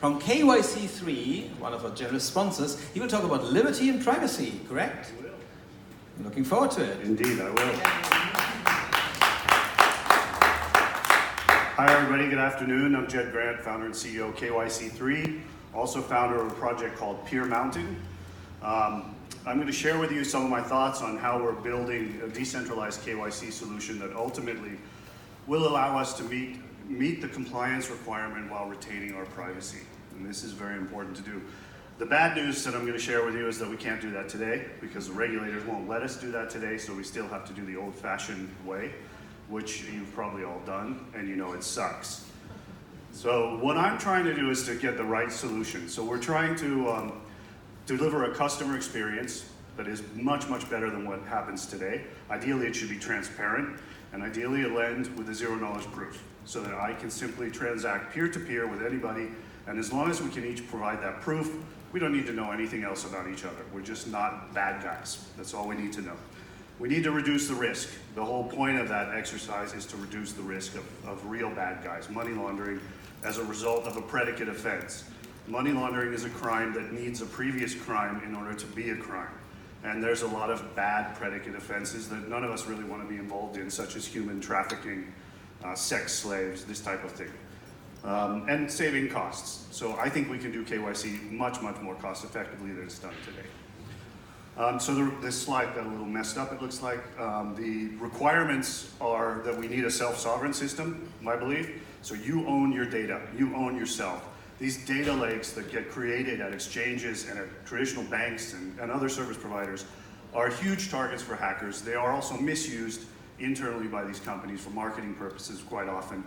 From KYC3, one of our generous sponsors, he will talk about liberty and privacy, correct? I will. I'm looking forward to it. Indeed, I will. Hi everybody, good afternoon. I'm Jed Grant, founder and CEO of KYC3, also founder of a project called Peer Mountain. I'm going to share with you some of my thoughts on how we're building a decentralized KYC solution that ultimately will allow us to meet the compliance requirement while retaining our privacy. And this is very important to do. The bad news that I'm going to share with you is that we can't do that today because the regulators won't let us do that today, so we still have to do the old-fashioned way, which you've probably all done, and you know it sucks. So what I'm trying to do is to get the right solution. So we're trying to deliver a customer experience that is much, much better than what happens today. Ideally, it should be transparent, and ideally it'll end with a zero-knowledge proof, so that I can simply transact peer-to-peer with anybody, and as long as we can each provide that proof, we don't need to know anything else about each other. We're just not bad guys. That's all we need to know. We need to reduce the risk. The whole point of that exercise is to reduce the risk of real bad guys, money laundering as a result of a predicate offense. Money laundering is a crime that needs a previous crime in order to be a crime. And there's a lot of bad predicate offenses that none of us really want to be involved in, such as human trafficking, sex slaves, this type of thing. And saving costs. So I think we can do KYC much, much more cost effectively than it's done today. This slide got a little messed up, it looks like. The requirements are that we need a self-sovereign system, I believe. So you own your data, you own yourself. These data lakes that get created at exchanges and at traditional banks and other service providers are huge targets for hackers. They are also misused internally by these companies for marketing purposes quite often,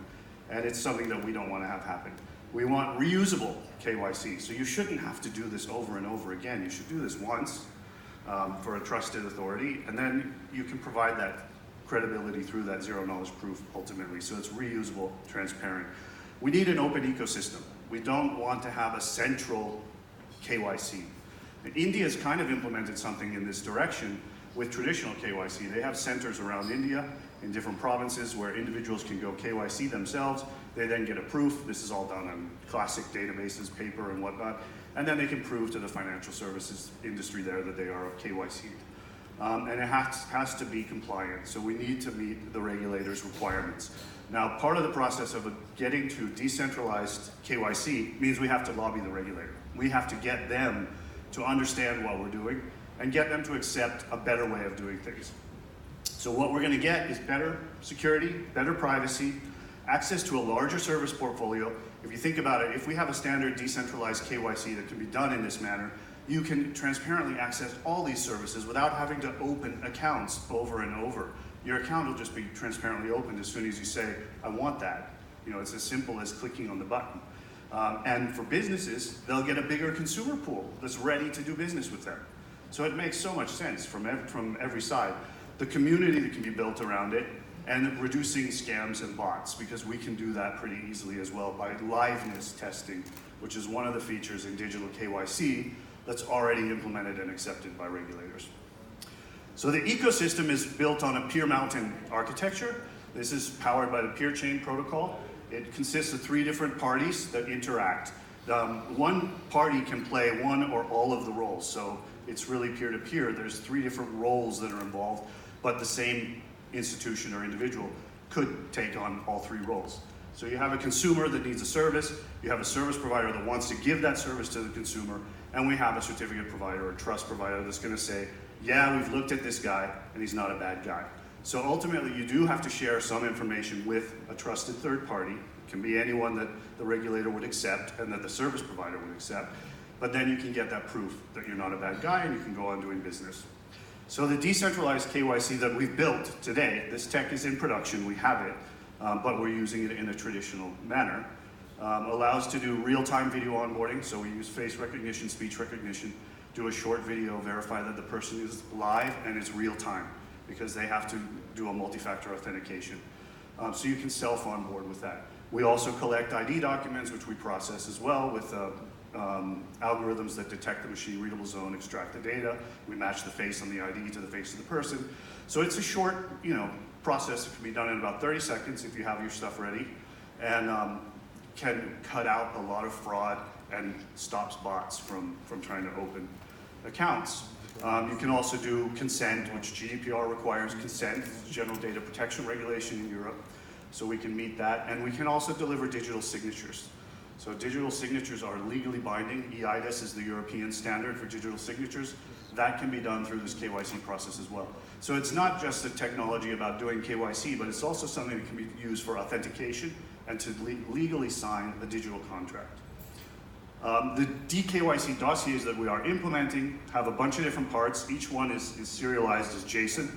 and it's something that we don't want to have happen. We want reusable KYC, so you shouldn't have to do this over and over again. You should do this once for a trusted authority, and then you can provide that credibility through that zero-knowledge proof ultimately, so it's reusable, transparent. We need an open ecosystem. We don't want to have a central KYC. India's kind of implemented something in this direction with traditional KYC. They have centers around India in different provinces where individuals can go KYC themselves. They then get a proof. This is all done on classic databases, paper and whatnot. And then they can prove to the financial services industry there that they are KYC. And it has to be compliant. So we need to meet the regulators' requirements. Now, part of the process of getting to decentralized KYC means we have to lobby the regulator. We have to get them to understand what we're doing and get them to accept a better way of doing things. So what we're going to get is better security, better privacy, access to a larger service portfolio. If you think about it, if we have a standard decentralized KYC that can be done in this manner, you can transparently access all these services without having to open accounts over and over. Your account will just be transparently opened as soon as you say, I want that. You know, it's as simple as clicking on the button. And for businesses, they'll get a bigger consumer pool that's ready to do business with them. So it makes so much sense from every side. The community that can be built around it, and reducing scams and bots, because we can do that pretty easily as well by liveness testing, which is one of the features in digital KYC that's already implemented and accepted by regulators. So the ecosystem is built on a Peer Mountain architecture. This is powered by the peer chain protocol. It consists of 3 different parties that interact. One party can play one or all of the roles, so it's really peer-to-peer. There's 3 different roles that are involved, but the same institution or individual could take on all 3 roles. So you have a consumer that needs a service, you have a service provider that wants to give that service to the consumer, and we have a certificate provider or trust provider that's going to say, yeah, we've looked at this guy and he's not a bad guy. So ultimately you do have to share some information with a trusted third party. It can be anyone that the regulator would accept and that the service provider would accept, but then you can get that proof that you're not a bad guy and you can go on doing business. So the decentralized KYC that we've built today, this tech is in production, we have it, but we're using it in a traditional manner, allows to do real-time video onboarding, so we use face recognition, speech recognition, do a short video, verify that the person is live and it's real-time, because they have to do a multi-factor authentication. So you can self-onboard with that. We also collect ID documents, which we process as well with algorithms that detect the machine-readable zone, extract the data. We match the face on the ID to the face of the person. So it's a short, process that can be done in about 30 seconds if you have your stuff ready. And can cut out a lot of fraud and stops bots from trying to open accounts. You can also do consent, which GDPR requires consent, General Data Protection Regulation in Europe, so we can meet that. And we can also deliver digital signatures. So digital signatures are legally binding. EIDAS is the European standard for digital signatures. That can be done through this KYC process as well. So it's not just a technology about doing KYC, but it's also something that can be used for authentication and to legally sign a digital contract. The DKYC dossiers that we are implementing have a bunch of different parts. Each one is serialized as JSON,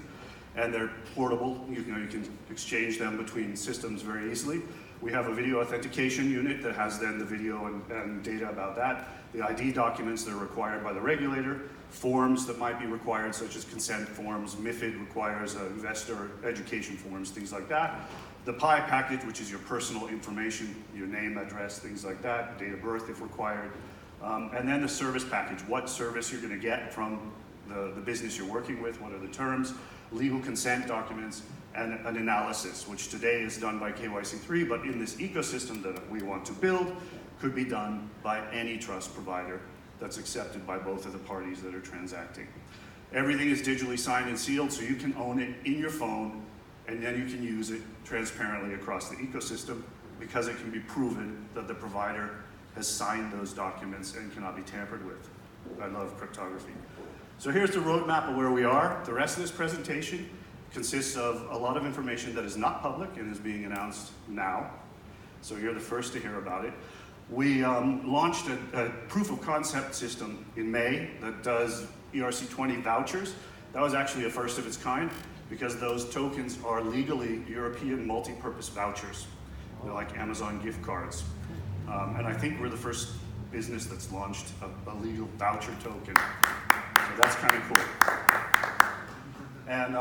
and they're portable. You can exchange them between systems very easily. We have a video authentication unit that has then the video and data about that, the ID documents that are required by the regulator, forms that might be required, such as consent forms. MiFID requires investor education forms, things like that. The PI package, which is your personal information, your name, address, things like that, date of birth if required. And then the service package, what service you're going to get from the business you're working with, what are the terms, legal consent documents, and an analysis, which today is done by KYC3, but in this ecosystem that we want to build, could be done by any trust provider that's accepted by both of the parties that are transacting. Everything is digitally signed and sealed, so you can own it in your phone, and then you can use it transparently across the ecosystem because it can be proven that the provider has signed those documents and cannot be tampered with. I love cryptography. So here's the roadmap of where we are. The rest of this presentation consists of a lot of information that is not public and is being announced now. So you're the first to hear about it. We launched a proof of concept system in May that does ERC20 vouchers. That was actually a first of its kind because those tokens are legally European multi-purpose vouchers. They're like Amazon gift cards. And I think we're the first business that's launched a legal voucher token. So that's kind of cool. And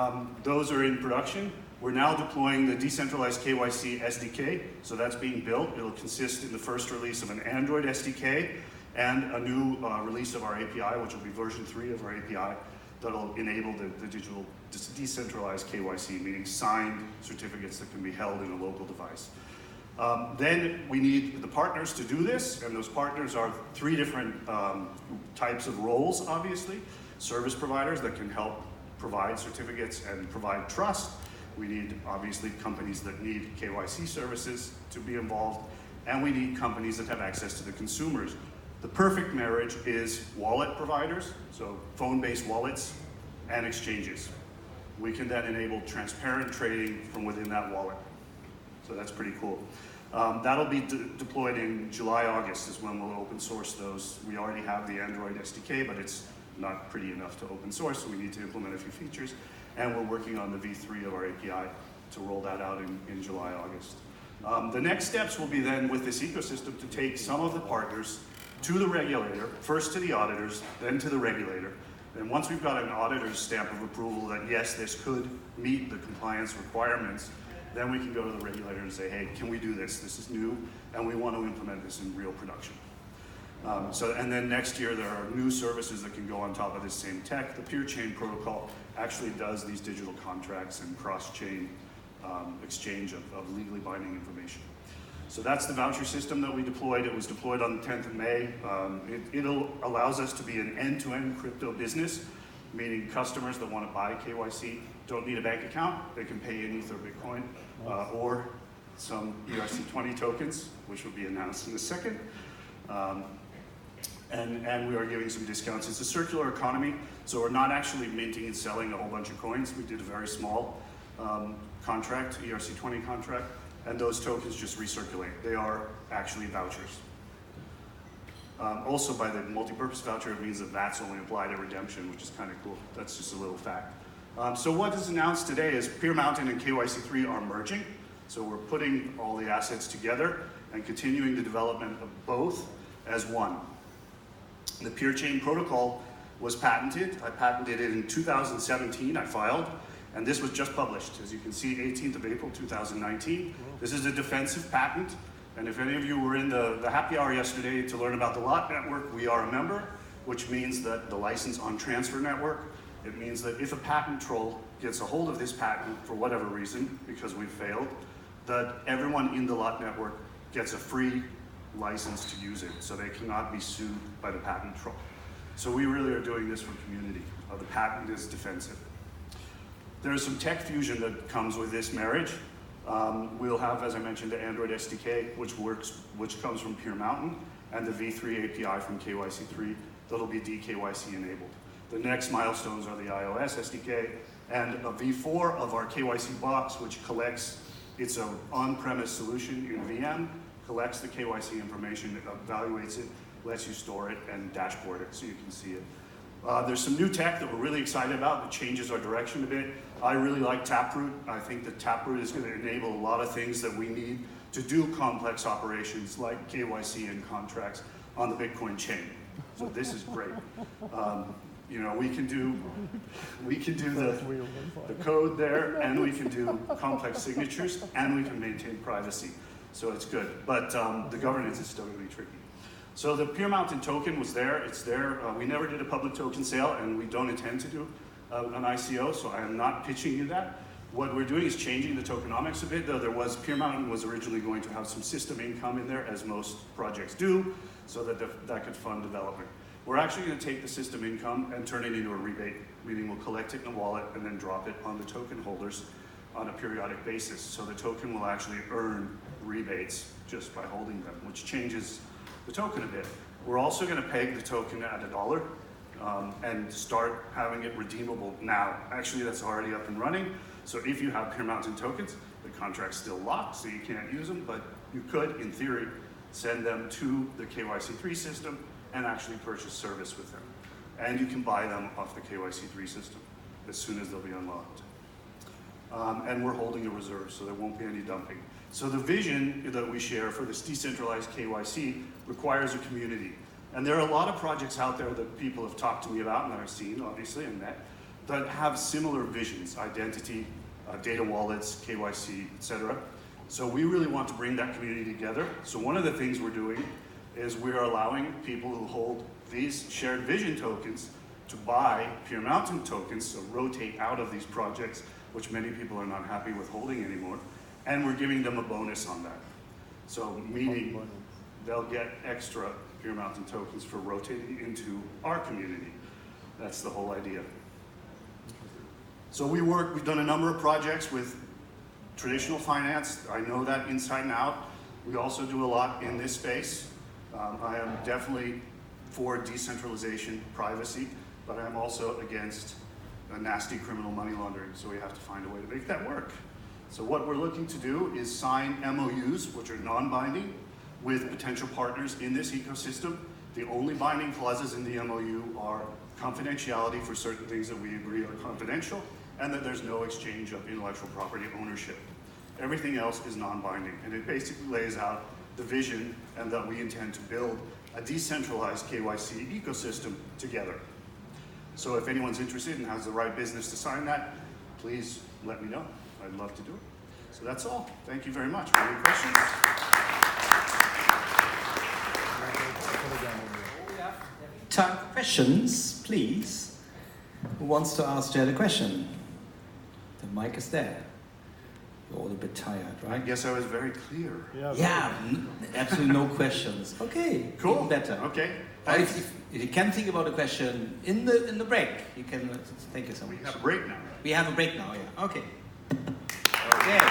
those are in production. We're now deploying the decentralized KYC SDK, so that's being built. It'll consist in the first release of an Android SDK and a new release of our API, which will be version 3 of our API, that'll enable the digital decentralized KYC, meaning signed certificates that can be held in a local device. Then we need the partners to do this, and those partners are 3 different types of roles, obviously. Service providers that can help provide certificates and provide trust. We need, obviously, companies that need KYC services to be involved, and we need companies that have access to the consumers. The perfect marriage is wallet providers, so phone-based wallets and exchanges. We can then enable transparent trading from within that wallet. So that's pretty cool. That'll be deployed in July, August is when we'll open source those. We already have the Android SDK, but it's not pretty enough to open source, so we need to implement a few features. And we're working on the V3 of our API to roll that out in July, August. The next steps will be then with this ecosystem to take some of the partners to the regulator, first to the auditors, then to the regulator. And once we've got an auditor's stamp of approval that yes, this could meet the compliance requirements, then we can go to the regulator and say, hey, can we do this? This is new, and we want to implement this in real production. And then next year, there are new services that can go on top of this same tech. The PeerChain protocol actually does these digital contracts and cross-chain exchange of legally binding information. So that's the voucher system that we deployed. It was deployed on the 10th of May. It allows us to be an end-to-end crypto business, meaning customers that want to buy KYC don't need a bank account. They can pay in Ether, Bitcoin, or some ERC20 tokens, which will be announced in a second. And we are giving some discounts. It's a circular economy, so we're not actually minting and selling a whole bunch of coins. We did a very small contract, ERC20 contract, and those tokens just recirculate. They are actually vouchers. Also, by the multi-purpose voucher, it means that that's only applied at redemption, which is kind of cool. That's just a little fact. So what is announced today is Peer Mountain and KYC3 are merging. So we're putting all the assets together and continuing the development of both as one. The PeerChain protocol was patented. I patented it in 2017, I filed, and this was just published. As you can see, 18th of April, 2019. This is a defensive patent, and if any of you were in the happy hour yesterday to learn about the LOT network, we are a member, which means that the license on transfer network, it means that if a patent troll gets a hold of this patent for whatever reason, because we've failed, that everyone in the LOT network gets a free license to use it, so they cannot be sued by the patent troll. So we really are doing this for community. The patent is defensive. There's some tech fusion that comes with this marriage. We'll have, as I mentioned, the Android SDK, which comes from Peer Mountain, and the V3 API from KYC3 that'll be DKYC enabled. The next milestones are the iOS SDK and a V4 of our KYC box, which collects, it's an on-premise solution in VM, collects the KYC information, evaluates it, lets you store it, and dashboard it so you can see it. There's some new tech that we're really excited about that changes our direction a bit. I really like Taproot. I think that Taproot is going to enable a lot of things that we need to do complex operations like KYC and contracts on the Bitcoin chain. So this is great. You know, we can do the code there, and we can do complex signatures, and we can maintain privacy. So it's good, but the governance is still going to be tricky. So the Peer Mountain token was there, it's there. We never did a public token sale, and we don't intend to do an ICO, so I am not pitching you that. What we're doing is changing the tokenomics a bit, though Peer Mountain was originally going to have some system income in there, as most projects do, so that that could fund development. We're actually going to take the system income and turn it into a rebate, meaning we'll collect it in a wallet and then drop it on the token holders on a periodic basis. So the token will actually earn rebates just by holding them, which changes the token a bit. We're also going to peg the token at $1 and start having it redeemable now. Actually, that's already up and running. So if you have Peer Mountain tokens, the contract's still locked, so you can't use them, but you could, in theory, send them to the KYC3 system and actually purchase service with them. And you can buy them off the KYC3 system as soon as they'll be unlocked. And we're holding a reserve, so there won't be any dumping. So the vision that we share for this decentralized KYC requires a community. And there are a lot of projects out there that people have talked to me about and that I've seen, obviously, and met, that have similar visions, identity, data wallets, KYC, etc. So we really want to bring that community together. So one of the things we're doing is we're allowing people who hold these shared vision tokens to buy Peer Mountain tokens, so rotate out of these projects, which many people are not happy with holding anymore, and we're giving them a bonus on that. So meaning they'll get extra Peer Mountain tokens for rotating into our community. That's the whole idea. So we've done a number of projects with traditional finance. I know that inside and out. We also do a lot in this space. I am definitely for decentralization, privacy, but I'm also against a nasty criminal money laundering, so we have to find a way to make that work. So what we're looking to do is sign MOUs, which are non-binding, with potential partners in this ecosystem. The only binding clauses in the MOU are confidentiality for certain things that we agree are confidential, and that there's no exchange of intellectual property ownership. Everything else is non-binding, and it basically lays out the vision and that we intend to build a decentralized KYC ecosystem together. So if anyone's interested and has the right business to sign that, please let me know. I'd love to do it. So that's all. Thank you very much. Any questions? Time for questions, please. Who wants to ask Jed a question? The mic is there. You're all a bit tired, I right? guess I was very clear. Yeah, absolutely no questions. Okay, Cool. even better. Okay. Or if you can think about a question in the break, you can. Thank you so much. We have a break now. We have a break now. Yeah. Okay. Okay.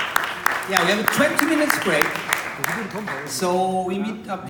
Yeah, we have a 20 minutes break. So we meet up.